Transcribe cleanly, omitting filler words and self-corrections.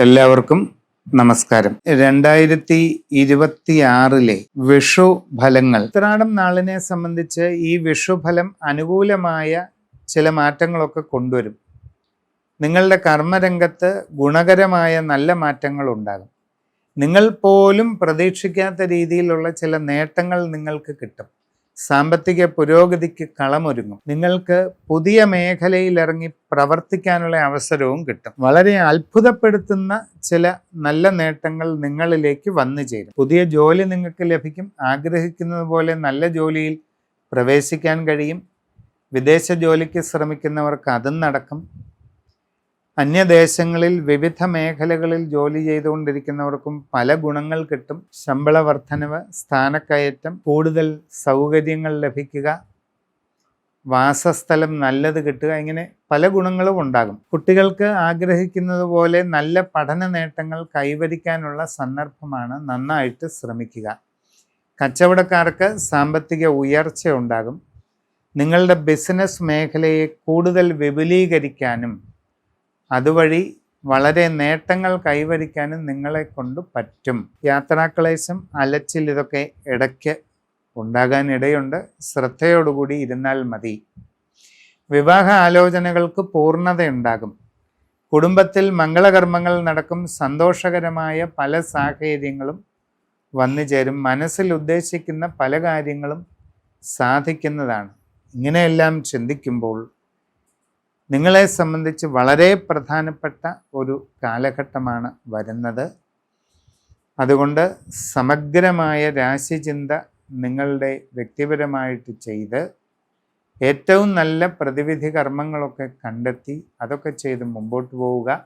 എല്ലാവർക്കും നമസ്കാരം. 2026 വിഷു ഫലങ്ങൾ. ഉത്രാടം നാളിനെ സംബന്ധിച്ച് ഈ വിഷുഫലം അനുകൂലമായ ചില മാറ്റങ്ങളൊക്കെ കൊണ്ടുവരും. നിങ്ങളുടെ കർമ്മരംഗത്ത് ഗുണകരമായ നല്ല മാറ്റങ്ങൾ ഉണ്ടാകും. നിങ്ങൾ പോലും പ്രതീക്ഷിക്കാത്ത രീതിയിലുള്ള ചില നേട്ടങ്ങൾ നിങ്ങൾക്ക് കിട്ടും. സാമ്പത്തിക പുരോഗതിക്ക് കളമൊരുങ്ങും. നിങ്ങൾക്ക് പുതിയ മേഖലയിൽ ഇറങ്ങി പ്രവർത്തിക്കാനുള്ള അവസരവും കിട്ടും. വളരെ അത്ഭുതപ്പെടുത്തുന്ന ചില നല്ല നേട്ടങ്ങൾ നിങ്ങളിലേക്ക് വന്നു ചേരും. പുതിയ ജോലി നിങ്ങൾക്ക് ലഭിക്കും. ആഗ്രഹിക്കുന്നത് പോലെ നല്ല ജോലിയിൽ പ്രവേശിക്കാൻ കഴിയും. വിദേശ ജോലിക്ക് ശ്രമിക്കുന്നവർക്ക് അതും നടക്കും. അന്യദേശങ്ങളിൽ വിവിധ മേഖലകളിൽ ജോലി ചെയ്തുകൊണ്ടിരിക്കുന്നവർക്കും പല ഗുണങ്ങൾ കിട്ടും. ശമ്പള വർധനവ്, സ്ഥാനക്കയറ്റം, കൂടുതൽ സൗകര്യങ്ങൾ ലഭിക്കുക, വാസസ്ഥലം നല്ലത് കിട്ടുക, ഇങ്ങനെ പല ഗുണങ്ങളും ഉണ്ടാകും. കുട്ടികൾക്ക് ആഗ്രഹിക്കുന്നത് പോലെ നല്ല പഠന നേട്ടങ്ങൾ കൈവരിക്കാനുള്ള സന്ദർഭമാണ്. നന്നായിട്ട് ശ്രമിക്കുക. കച്ചവടക്കാർക്ക് സാമ്പത്തിക ഉയർച്ച ഉണ്ടാകും. നിങ്ങളുടെ ബിസിനസ് മേഖലയെ കൂടുതൽ വിപുലീകരിക്കാനും അതുവഴി വളരെ നേട്ടങ്ങൾ കൈവരിക്കാനും നിങ്ങളെ കൊണ്ട് പറ്റും. യാത്രാക്ലേശം, അലച്ചിൽ ഇതൊക്കെ ഇടയ്ക്ക് ഉണ്ടാകാൻ ഇടയുണ്ട്. ശ്രദ്ധയോടുകൂടി ഇരുന്നാൽ മതി. വിവാഹ ആലോചനകൾക്ക് പൂർണ്ണതയുണ്ടാകും. കുടുംബത്തിൽ മംഗളകർമ്മങ്ങൾ നടക്കും. സന്തോഷകരമായ പല സാഹചര്യങ്ങളും വന്നു ചേരും. മനസ്സിൽ ഉദ്ദേശിക്കുന്ന പല കാര്യങ്ങളും സാധിക്കുന്നതാണ്. ഇങ്ങനെയെല്ലാം ചിന്തിക്കുമ്പോൾ നിങ്ങളെ സംബന്ധിച്ച് വളരെ പ്രധാനപ്പെട്ട ഒരു കാലഘട്ടമാണ് വരുന്നത്. അതുകൊണ്ട് സമഗ്രമായ രാശിചിന്ത നിങ്ങളുടെ വ്യക്തിപരമായിട്ട് ചെയ്ത് ഏറ്റവും നല്ല പ്രതിവിധി കർമ്മങ്ങളൊക്കെ കണ്ടെത്തി അതൊക്കെ ചെയ്ത് മുമ്പോട്ട് പോവുക.